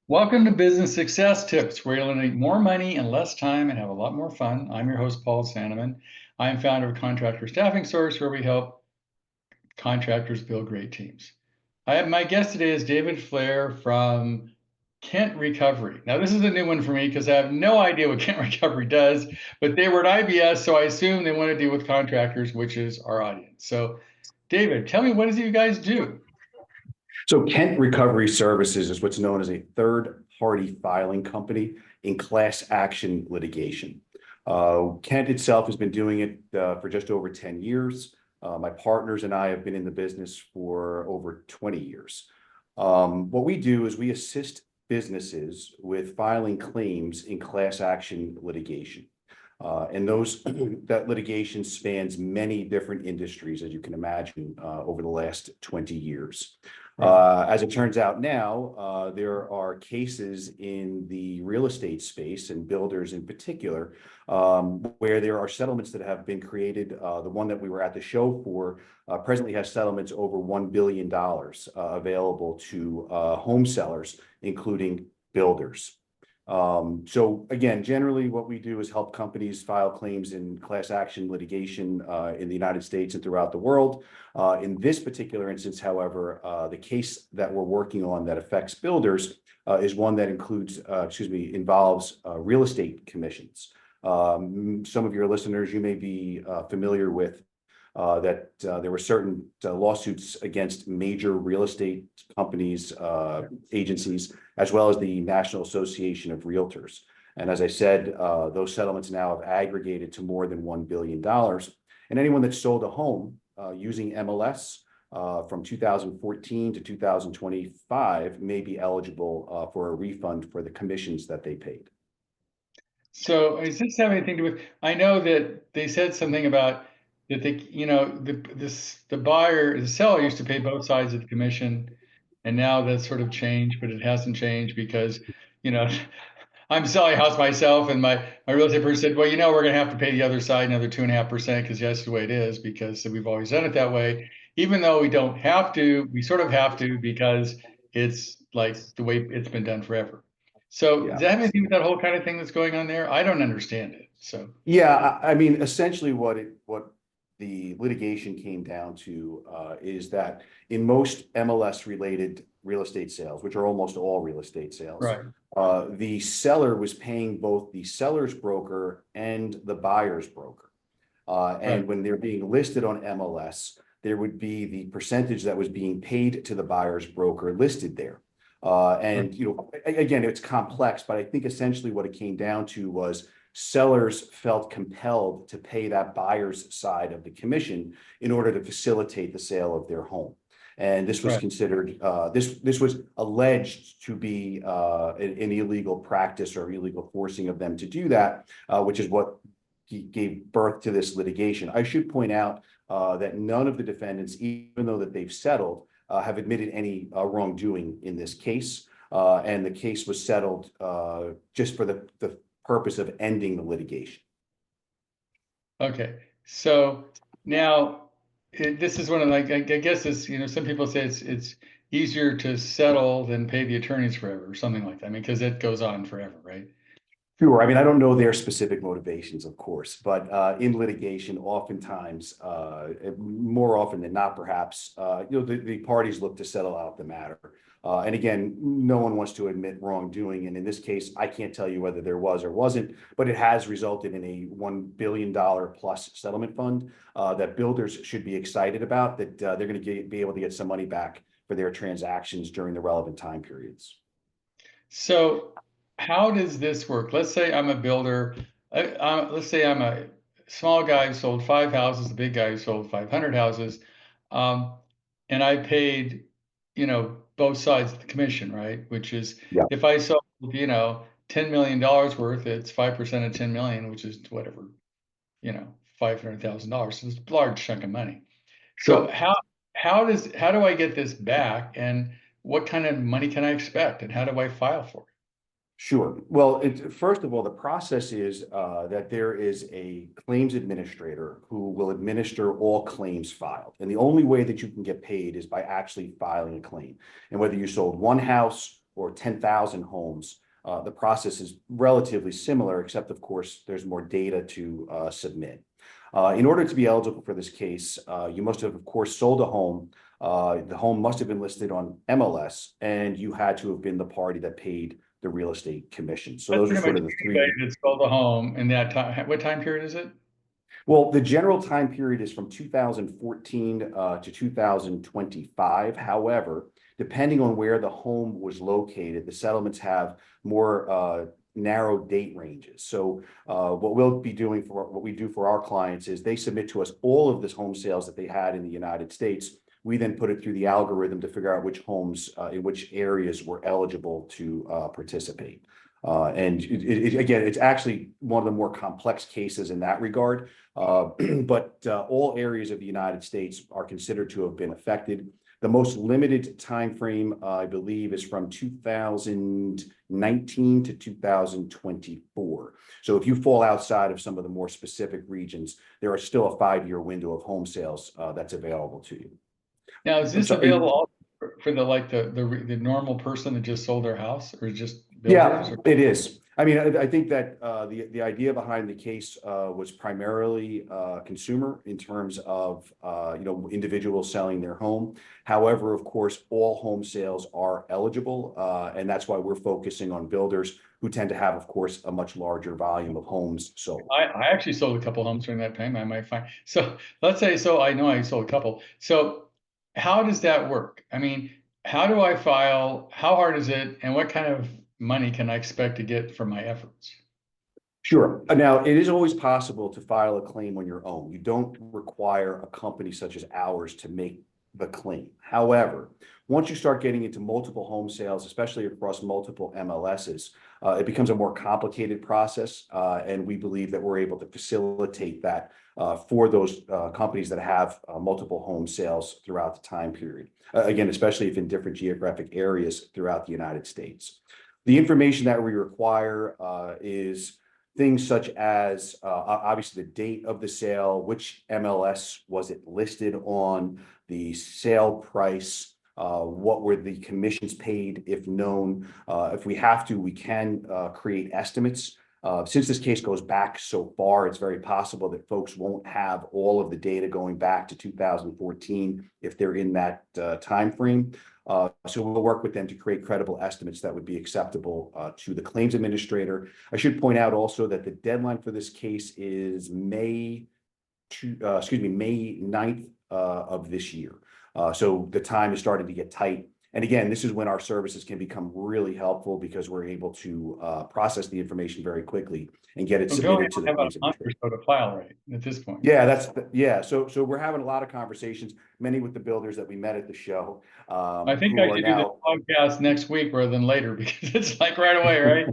Welcome to Business Success Tips, where you'll make more money in less time and have a lot more fun. I'm your host, Paul Sanneman. I am founder of Contractor Staffing Source, where we help contractors build great teams. My guest today is David Flair from Kent Recovery. Now, this is a new one for me because I have no idea what Kent Recovery does, but they were at IBS, so I assume they want to deal with contractors, which is our audience. So, David, tell me, what is it you guys do? So Kent Recovery Services is what's known as a third-party filing company in class action litigation. Kent itself has been doing it for just over 10 years. My partners and I have been in the business for over 20 years. What we do is we assist businesses with filing claims in class action litigation. And that litigation spans many different industries, as you can imagine, over the last 20 years. As it turns out now, there are cases in the real estate space and builders in particular, where there are settlements that have been created. The one that we were at the show for presently has settlements over $1 billion available to home sellers, including builders. So again, generally what we do is help companies file claims in class action litigation in the United States and throughout the world. In this particular instance, however, the case that we're working on that affects builders is one that involves real estate commissions. Some of your listeners, you may be familiar with that there were certain lawsuits against major real estate companies, agencies, as well as the National Association of Realtors. And as I said, those settlements now have aggregated to more than $1 billion. And anyone that sold a home using MLS from 2014 to 2025 may be eligible for a refund for the commissions that they paid. So does this have anything to do with, I know that they said something about that the seller used to pay both sides of the commission, and now that's sort of changed, but it hasn't changed because, you know, I'm selling a house myself, and my real estate person said, well, we're going to have to pay the other side another 2.5% because that's the way it is, because we've always done it that way. Even though we don't have to, we sort of have to because it's like the way it's been done forever. So does Yeah. that have anything to do with that whole kind of thing that's going on there? I don't understand it. So Yeah, I mean, essentially what the litigation came down to is that in most MLS related real estate sales, which are almost all real estate sales, right, the seller was paying both the seller's broker and the buyer's broker. right, And when they're being listed on MLS, there would be the percentage that was being paid to the buyer's broker listed there. right. And again, it's complex, but I think essentially what it came down to was sellers felt compelled to pay that buyer's side of the commission in order to facilitate the sale of their home. And this was Right. considered, this was alleged to be an illegal practice or illegal forcing of them to do that, which is what gave birth to this litigation. I should point out that none of the defendants, even though that they've settled, have admitted any wrongdoing in this case. And the case was settled just for the purpose of ending the litigation. Okay. So now this is one of like, I guess it's, some people say it's easier to settle than pay the attorneys forever or something like that. I mean, because it goes on forever, right? Sure. I mean, I don't know their specific motivations, of course, but in litigation, oftentimes, more often than not, perhaps, the parties look to settle out the matter. And again, no one wants to admit wrongdoing. And in this case, I can't tell you whether there was or wasn't, but it has resulted in a $1 billion plus settlement fund that builders should be excited about, that they're going to be able to get some money back for their transactions during the relevant time periods. So how does this work? Let's say I'm a builder. Let's say I'm a small guy who sold 5 houses, the big guy who sold 500 houses. Um, and I paid, both sides of the commission, right? Which is Yeah. if I sold, $10 million worth, it's 5% of 10 million, which is whatever, $500,000. So it's a large chunk of money. So Sure. how do I get this back, and what kind of money can I expect, and how do I file for it? Sure. Well, first of all, the process is that there is a claims administrator who will administer all claims filed. And the only way that you can get paid is by actually filing a claim. And whether you sold one house or 10,000 homes, the process is relatively similar, except of course, there's more data to submit. In order to be eligible for this case, you must have, of course, sold a home. The home must have been listed on MLS, and you had to have been the party that paid the real estate commission. So That's those are pretty sort much of the three. anybody that sold a home in that time. What time period is it? Well, the general time period is from 2014 to 2025. However, depending on where the home was located, the settlements have more narrow date ranges. So what we'll be doing for what we do for our clients is they submit to us all of this home sales that they had in the United States. We then put it through the algorithm to figure out which homes in which areas were eligible to participate. And again, it's actually one of the more complex cases in that regard. But all areas of the United States are considered to have been affected. The most limited time frame, I believe, is from 2019 to 2024. So if you fall outside of some of the more specific regions, there is still a 5-year window of home sales that's available to you. Now, is this available also for the normal person that just sold their house, or just builders? Yeah, it is. I mean, I think that the idea behind the case was primarily consumer in terms of individuals selling their home. However, of course, all home sales are eligible, and that's why we're focusing on builders who tend to have, of course, a much larger volume of homes sold. I actually sold a couple homes during that time. I might find. So let's say, so I know I sold a couple. So how does that work? I mean, how do I file? How hard is it? And what kind of money can I expect to get for my efforts? Sure. Now, it is always possible to file a claim on your own. You don't require a company such as ours to make the claim. However, once you start getting into multiple home sales, especially across multiple MLSs, it becomes a more complicated process. And we believe that we're able to facilitate that for those companies that have multiple home sales throughout the time period. Again, especially if in different geographic areas throughout the United States. The information that we require is things such as obviously the date of the sale, which MLS was it listed on, the sale price, what were the commissions paid if known. If we have to, we can create estimates. Since this case goes back so far, it's very possible that folks won't have all of the data going back to 2014 if they're in that time frame. So we'll work with them to create credible estimates that would be acceptable to the claims administrator. I should point out also that the deadline for this case is May 9th of this year. So the time is starting to get tight. And again, this is when our services can become really helpful because we're able to process the information very quickly and get it submitted to the claims administrator. So to file right at this point. Yeah, so we're having a lot of conversations, many with the builders that we met at the show. I think I should do this podcast next week rather than later because it's like right away, right?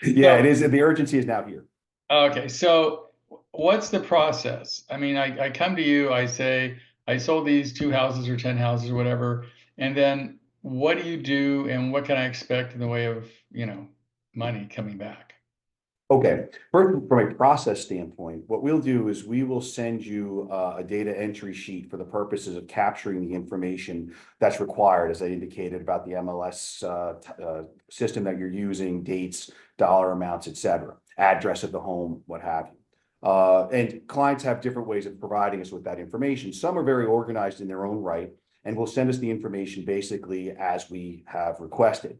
Yeah, it is. The urgency is now here. Okay, so what's the process? I mean, I come to you, I say, I sold these 2 houses or 10 houses or whatever, and then what do you do and what can I expect in the way of, money coming back? Okay, first, from a process standpoint, what we'll do is we will send you a data entry sheet for the purposes of capturing the information that's required, as I indicated, about the MLS system that you're using, dates, dollar amounts, et cetera, address of the home, what have you. And clients have different ways of providing us with that information. Some are very organized in their own right and will send us the information basically as we have requested.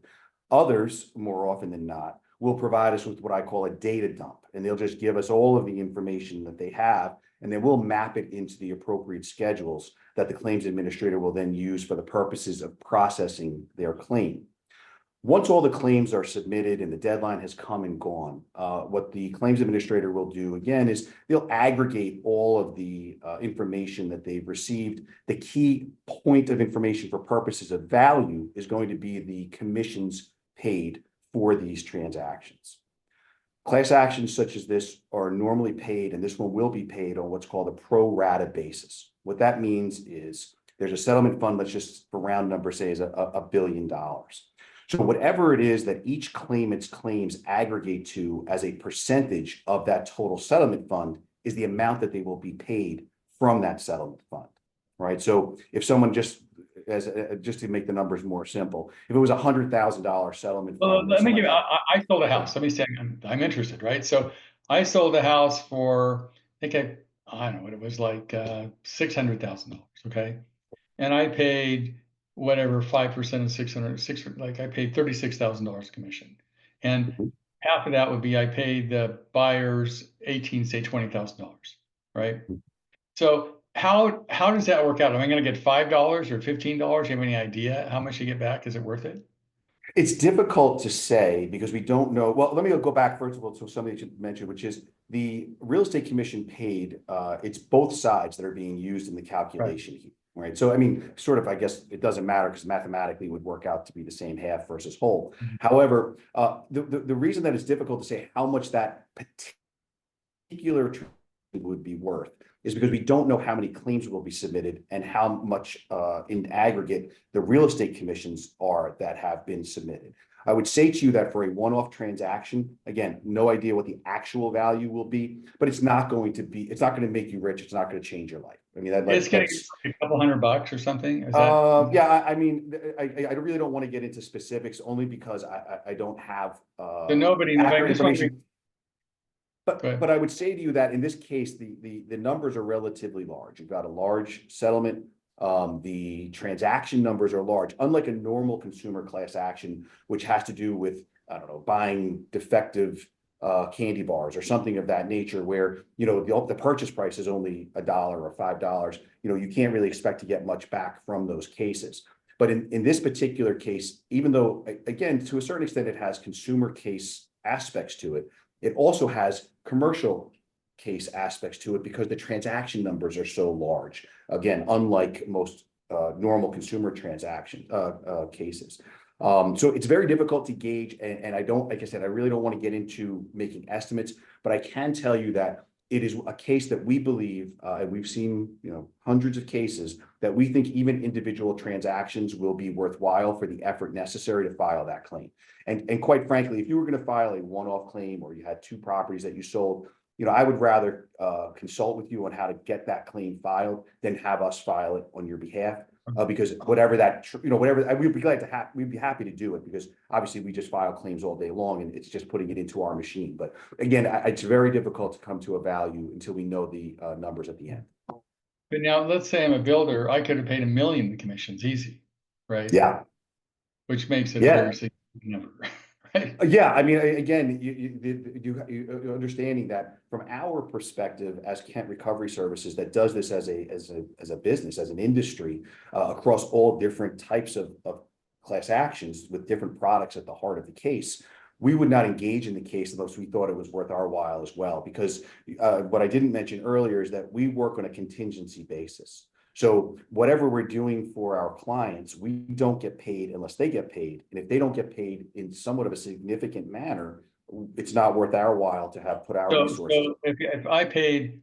Others, more often than not, will provide us with what I call a data dump, and they'll just give us all of the information that they have, and then we'll map it into the appropriate schedules that the claims administrator will then use for the purposes of processing their claim. Once all the claims are submitted and the deadline has come and gone, what the claims administrator will do again is they'll aggregate all of the information that they've received. The key point of information for purposes of value is going to be the commissions paid for these transactions. Class actions such as this are normally paid, and this one will be paid on what's called a pro rata basis. What that means is there's a settlement fund, let's just for round number say is $1 billion. So whatever it is that each claimant's claims aggregate to as a percentage of that total settlement fund is the amount that they will be paid from that settlement fund, right? So if someone just, just to make the numbers more simple. If it was $100,000 settlement Well, fund or let me something give you, like I sold a house. Let me say I'm interested, right? So I sold a house for, I think I don't know what it was like, $600,000. Okay. And I paid whatever, 5% of 600, like I paid $36,000 commission. And that. half of that would be, I paid the buyers 18, say $20,000, right? So how does that work out? Am I going to get $5 or $15? Do you have any idea how much you get back? Is it worth it? It's difficult to say because we don't know. Well, let me go back first of all to something that you mentioned, which is the real estate commission paid. It's both sides that are being used in the Right. calculation here, right? So, I mean, sort of, I guess it doesn't matter because mathematically it would work out to be the same half versus whole. Mhm. However, the reason that it's difficult to say how much that particular would be worth is because we don't know how many claims will be submitted and how much in aggregate the real estate commissions are that have been submitted. I would say to you that for a one-off transaction, again, no idea what the actual value will be, but it's not going to make you rich. It's not going to change your life. I mean, It's going to that's, be a couple $100 or something. Is that? yeah, I mean, I really don't want to get into specifics only because I don't have So nobody, I accurate just want to information. go ahead. But I would say to you that in this case, the numbers are relatively large. You've got a large settlement. The transaction numbers are large, unlike a normal consumer class action, which has to do with, I don't know, buying defective candy bars or something of that nature, where, you know, the purchase price is only $1 or $5. You know, you can't really expect to get much back from those cases. But in this particular case, even though, again, to a certain extent, it has consumer case aspects to it, it also has commercial case aspects to it because the transaction numbers are so large. Again, unlike most normal consumer transaction cases. So it's very difficult to gauge, and I don't, like I said, I really don't want to get into making estimates, but I can tell you that it is a case that we believe, and we've seen, you know, hundreds of cases that we think even individual transactions will be worthwhile for the effort necessary to file that claim. And quite frankly, if you were going to file a one-off claim or you had two properties that you sold, you know, I would rather consult with you on how to get that claim filed than have us file it on your behalf. Because whatever that, you know, whatever, we'd be glad to we'd be happy to do it because obviously we just file claims all day long and it's just putting it into our machine. But again, it's very difficult to come to a value until we know the numbers at the end. But now let's say I'm a builder, I could have paid $1 million in commissions easy, right? Yeah. Which makes it a Yeah. very significant number, right? Yeah, I mean, again, you understanding that from our perspective as Kent Recovery Services that does this as a business, as an industry, across all different types of class actions with different products at the heart of the case, we would not engage in the case unless we thought it was worth our while as well. Because what I didn't mention earlier is that we work on a contingency basis. So whatever we're doing for our clients, we don't get paid unless they get paid. And if they don't get paid in somewhat of a significant manner, it's not worth our while to have put our resources. So if I paid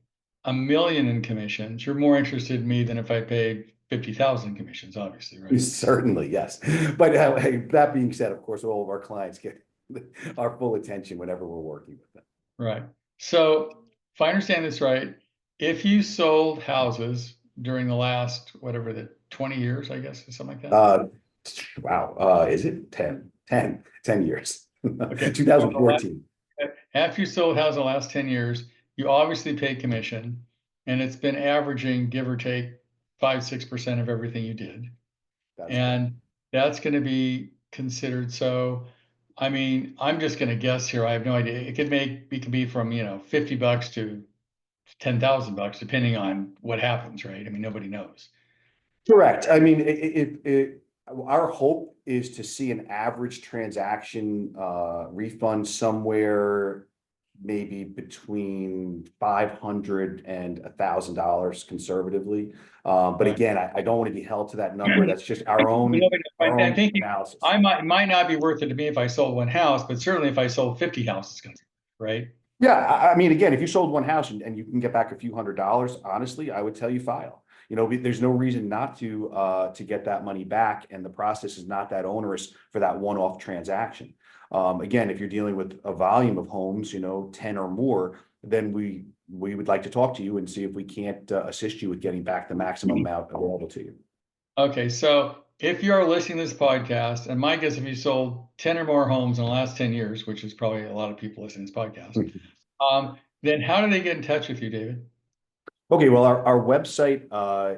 $1 million in commissions, you're more interested in me than if I paid 50,000 commissions, obviously, right? Certainly, yes. But hey, that being said, of course, all of our clients get our full attention whenever we're working with them. Right. So if I understand this right, if you sold houses during the last, whatever, the 20 years, I guess, or something like that. Wow. Is it 10 years? Okay. 2014. After you sold houses the last 10 years, you obviously pay commission, and it's been averaging, give or take, 5-6% of everything you did. And that's going to be considered. So, I mean, I'm just going to guess here. I have no idea. It could be from, you know, $50 to $10,000, depending on what happens, right? I mean, nobody knows. Correct. I mean, our hope is to see an average transaction refund somewhere maybe between $500 and $1,000 conservatively. But Right. again, I don't want to be held to that number. That's just our own analysis. I might not be worth it to me if I sold one house, but certainly if I sold 50 houses, it's going to be, right? Yeah, I mean, again, if you sold one house and you can get back a few $100s, honestly, I would tell you file. You know, there's no reason not to get that money back, and the process is not that onerous for that one-off transaction. Again, if you're dealing with a volume of homes, you know, 10 or more, then we would like to talk to you and see if we can't assist you with getting back the maximum amount available to you. Okay, so if you're listening to this podcast, and my guess if you sold 10 or more homes in the last 10 years, which is probably a lot of people listening to this podcast, then how do they get in touch with you, David? Okay, well, our website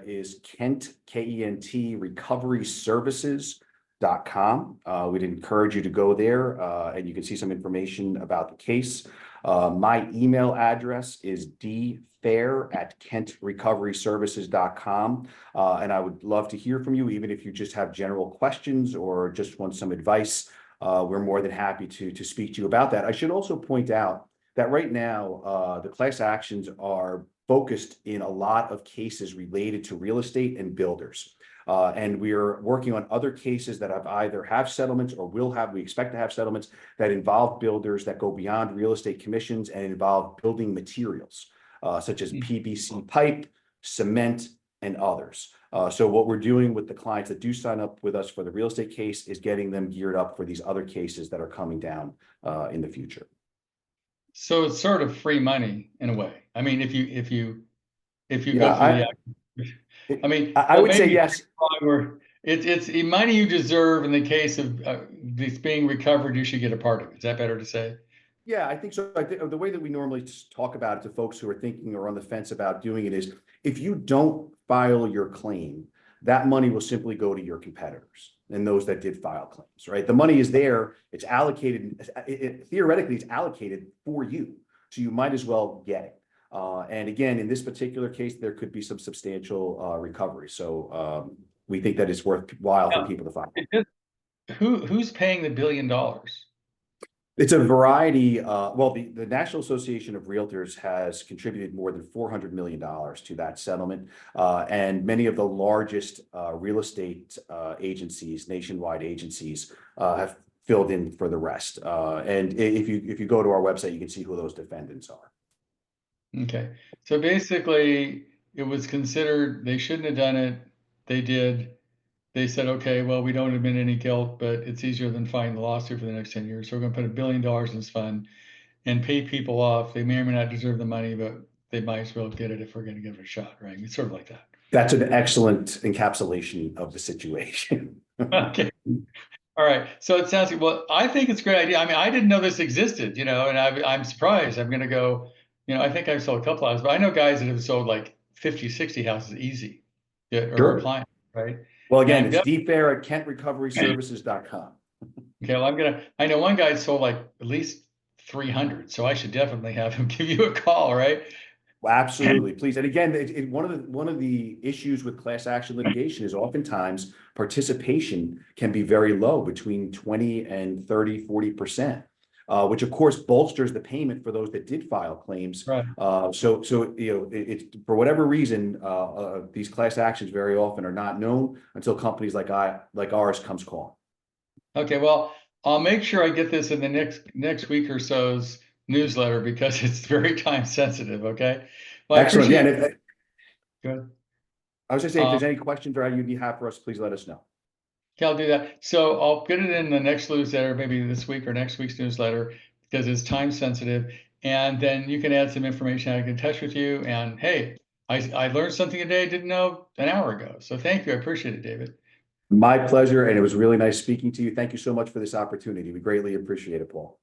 is Kent, Kent, recoveryservices.com. We'd encourage you to go there and you can see some information about the case. My email address is dfair@kentrecoveryservices.com. And I would love to hear from you, even if you just have general questions or just want some advice. We're more than happy to speak to you about that. I should also point out that right now, the class actions are focused in a lot of cases related to real estate and builders. And we are working on other cases that have settlements or we expect to have settlements that involve builders that go beyond real estate commissions and involve building materials, such as PVC pipe, cement, and others. So what we're doing with the clients that do sign up with us for the real estate case is getting them geared up for these other cases that are coming down in the future. So it's sort of free money in a way. I mean, if you go through Yeah, I mean, I well, would say maybe yes. where it's money you deserve in the case of this being recovered, you should get a part of it. Is that better to say? Yeah, I think so. I think the way that we normally talk about it to folks who are thinking or on the fence about doing it is if you don't file your claim, that money will simply go to your competitors and those that did file claims, right? The money is there, it's allocated, theoretically, it's allocated for you. So you might as well get it. And again, in this particular case, there could be some substantial recovery. So we think that it's worthwhile for Now, people to file. who's paying the $1 billion? It's a variety. Well, the National Association of Realtors has contributed more than $400 million to that settlement. And many of the largest real estate agencies, nationwide agencies, have filled in for the rest. And if you go to our website, you can see who those defendants are. Okay. So basically, it was considered they shouldn't have done it. They did. They said, okay, well, we don't admit any guilt, but it's easier than fighting the lawsuit for the next 10 years. So we're going to put $1 billion in this fund and pay people off. They may or may not deserve the money, but they might as well get it if we're going to give it a shot, right? It's sort of like that. That's an excellent encapsulation of the situation. Okay. All right. So it sounds like, well, I think it's a great idea. I mean, I didn't know this existed, and I'm surprised. I'm going to go, I think I've sold a couple houses, but I know guys that have sold like 50, 60 houses easy, or our Sure. client, right? Well, again, And it's dfair@kentrecoveryservices.com. okay, well, I know one guy sold like at least 300, so I should definitely have him give you a call, right? Well, absolutely, please. And again, one of the issues with class action litigation is oftentimes participation can be very low, between 20 and 30, 40%, which of course bolsters the payment for those that did file claims. Right. So it's for whatever reason, these class actions very often are not known until companies like ours comes calling. Okay, well, I'll make sure I get this in the next week or so's newsletter because it's very time sensitive. Okay. Well, I Excellent. Yeah. appreciate it. Good. I was just saying, if there's any questions or you have for us, please let us know. Okay, I'll do that. So I'll get it in the next newsletter, maybe this week or next week's newsletter, because it's time sensitive. And then you can add some information. I can get in touch with you. And hey, I learned something today I didn't know an hour ago. So thank you. I appreciate it, David. My pleasure. And it was really nice speaking to you. Thank you so much for this opportunity. We greatly appreciate it, Paul.